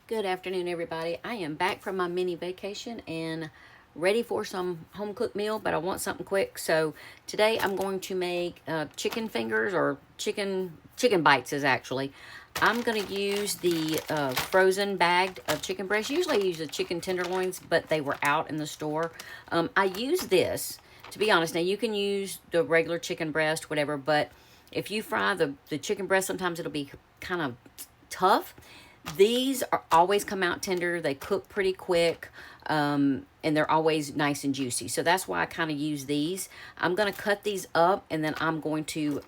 Good afternoon, everybody. I am back from my mini vacation and ready for some home cooked meal, but I want something quick. So today I'm going to make chicken fingers, or chicken bites is actually. I'm going to use the frozen bagged chicken breast. Usually I use the chicken tenderloins, but they were out in the store. I use this, to be honest. Now you can use the regular chicken breast, whatever, but if you fry the chicken breast, sometimes it'll be kind of tough. These are always come out tender. They cook pretty quick, and they're always nice and juicy. So that's why I kind of use these. I'm going to cut these up, and then I'm going to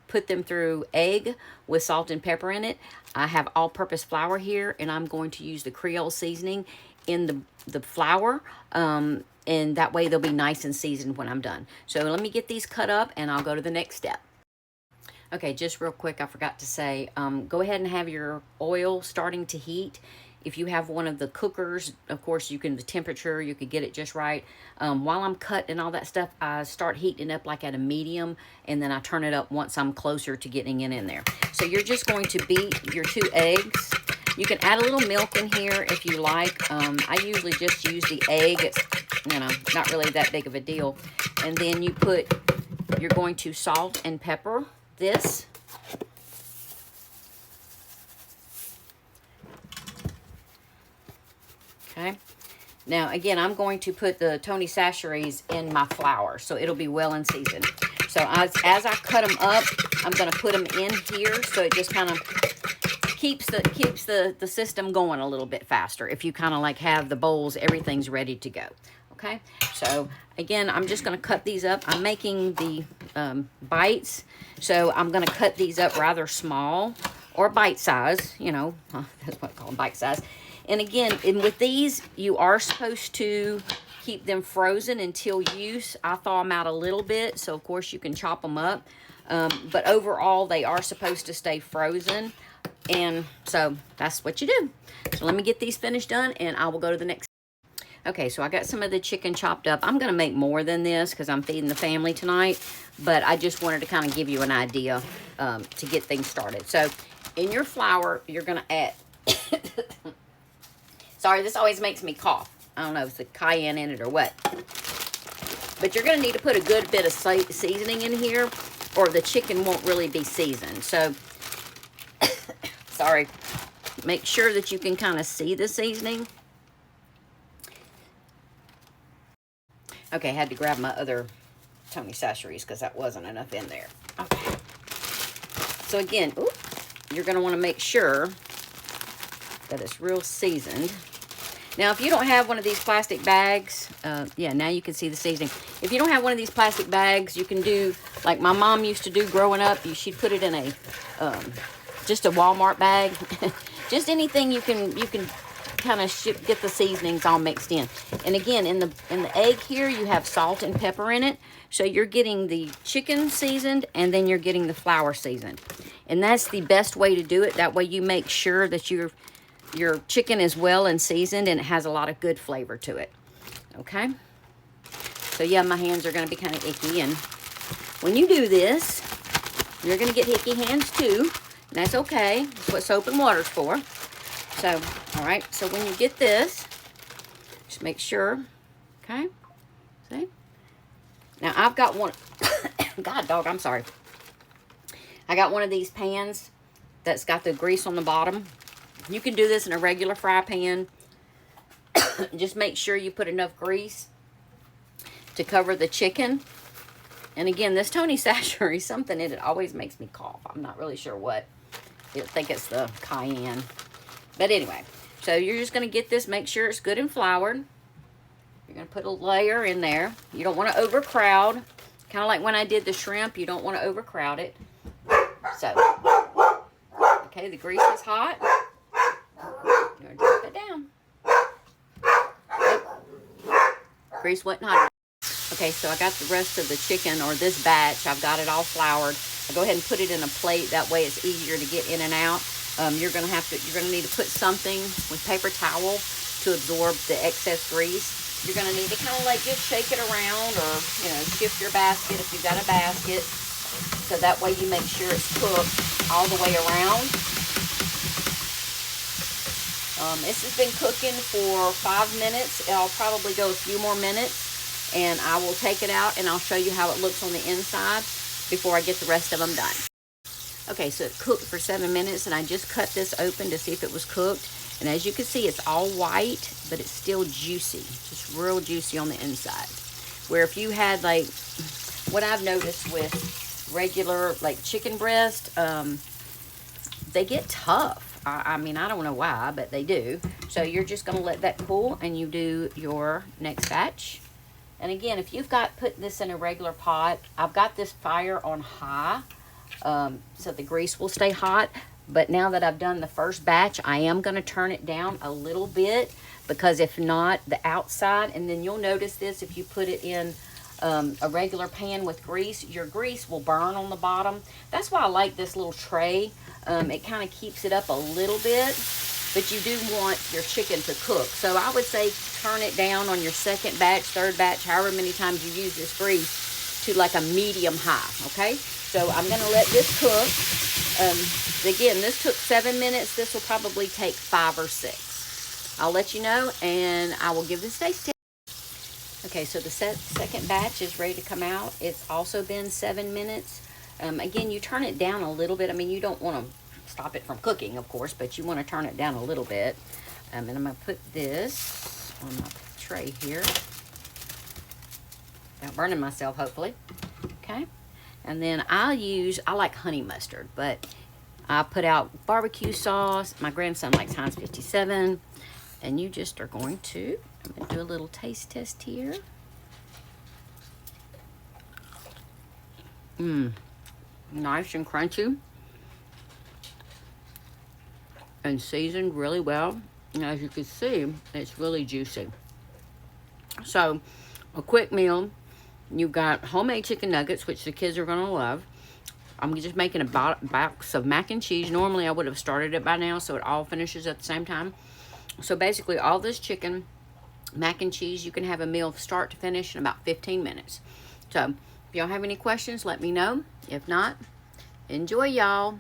put them through egg with salt and pepper in it. I have all-purpose flour here, and I'm going to use the Creole seasoning in the flour, and that way they'll be nice and seasoned when I'm done. So let me get these cut up, and I'll go to the next step. Okay, just real quick, I forgot to say, go ahead and have your oil starting to heat. If you have one of the cookers, of course, you can, the temperature, you could get it just right. While I'm cutting and all that stuff, I start heating it up like at a medium, and then I turn it up once I'm closer to getting it in there. So you're just going to beat your 2 eggs. You can add a little milk in here if you like. I usually just use the egg. It's, not really that big of a deal. And then you're going to salt and pepper this. Okay. Now, again, I'm going to put the Tony Chachere's in my flour, so it'll be well in season. So as I cut them up, I'm going to put them in here, so it just kind of keeps the system going a little bit faster. If you kind of like have the bowls, everything's ready to go. Okay, so again, I'm just going to cut these up. I'm making the bites, so I'm going to cut these up rather small, or bite size, that's what I call them, bite size. And again, with these, you are supposed to keep them frozen until use. I thaw them out a little bit, so of course you can chop them up. But overall, they are supposed to stay frozen. And so that's what you do. So let me get these finished done, and I will go to the next. Okay, so I got some of the chicken chopped up. I'm going to make more than this because I'm feeding the family tonight, but I just wanted to kind of give you an idea to get things started. So in your flour, you're going to add... Sorry, this always makes me cough. I don't know if it's the cayenne in it or what. But you're going to need to put a good bit of seasoning in here, or the chicken won't really be seasoned. So, sorry, make sure that you can kind of see the seasoning. Okay, I had to grab my other Tony Chachere's because that wasn't enough in there. Okay. So again, you're going to want to make sure that it's real seasoned. Now, if you don't have one of these plastic bags, yeah, now you can see the seasoning. If you don't have one of these plastic bags, you can do like my mom used to do growing up. She'd put it in a just a Walmart bag. Just anything you can kind of get the seasonings all mixed in. And again, in the egg here, you have salt and pepper in it. So you're getting the chicken seasoned, and then you're getting the flour seasoned. And that's the best way to do it. That way you make sure that your chicken is well and seasoned, and it has a lot of good flavor to it. Okay? So yeah, my hands are going to be kind of icky. And when you do this, you're going to get icky hands too. And that's okay. That's what soap and water's for. So, all right, so when you get this, just make sure, okay, see? Now, I've got one, God, dog, I'm sorry. I got one of these pans that's got the grease on the bottom. You can do this in a regular fry pan. Just make sure you put enough grease to cover the chicken. And again, this Tony Chachere, something in it always makes me cough. I'm not really sure what. I think it's the cayenne. But anyway, so you're just going to get this, make sure it's good and floured. You're going to put a layer in there. You don't want to overcrowd. Kind of like when I did the shrimp, you don't want to overcrowd it. So, okay, the grease is hot. You're going to drop it down. Grease wasn't hot. Okay, so I got the rest of the chicken, or this batch. I've got it all floured. I'll go ahead and put it in a plate. That way it's easier to get in and out. You're going to need to put something with paper towel to absorb the excess grease. You're going to need to kind of like just shake it around, or, shift your basket if you've got a basket. So that way you make sure it's cooked all the way around. This has been cooking for 5 minutes. I'll probably go a few more minutes, and I will take it out and I'll show you how it looks on the inside before I get the rest of them done. Okay, so it cooked for 7 minutes, and I just cut this open to see if it was cooked. And as you can see, it's all white, but it's still juicy, just real juicy on the inside. Where if you had, like, what I've noticed with regular, like, chicken breast, they get tough. I mean, I don't know why, but they do. So you're just going to let that cool, and you do your next batch. And again, if you've got put this in a regular pot, I've got this fire on high, so the grease will stay hot. But now that I've done the first batch, I am going to turn it down a little bit, because if not, the outside, and then you'll notice this if you put it in a regular pan with grease, your grease will burn on the bottom. That's why I like this little tray. It kind of keeps it up a little bit, but you do want your chicken to cook. So I would say turn it down on your second batch, third batch, however many times you use this grease, to like a medium high, okay? So I'm going to let this cook. Again, this took 7 minutes. This will probably take 5 or 6. I'll let you know, and I will give this taste test. Okay, so the second batch is ready to come out. It's also been 7 minutes. Again, you turn it down a little bit. I mean, you don't want to stop it from cooking, of course, but you want to turn it down a little bit. And I'm going to put this on my tray here. Without burning myself, hopefully. Okay. And then I like honey mustard, but I put out barbecue sauce. My grandson likes Heinz 57. And you just are going to, I'm going to do a little taste test here. Nice and crunchy. And seasoned really well. And as you can see, it's really juicy. So, a quick meal. You've got homemade chicken nuggets, which the kids are going to love. I'm just making a box of mac and cheese. Normally, I would have started it by now, so it all finishes at the same time. So, basically, all this chicken, mac and cheese, you can have a meal start to finish in about 15 minutes. So, if y'all have any questions, let me know. If not, enjoy, y'all.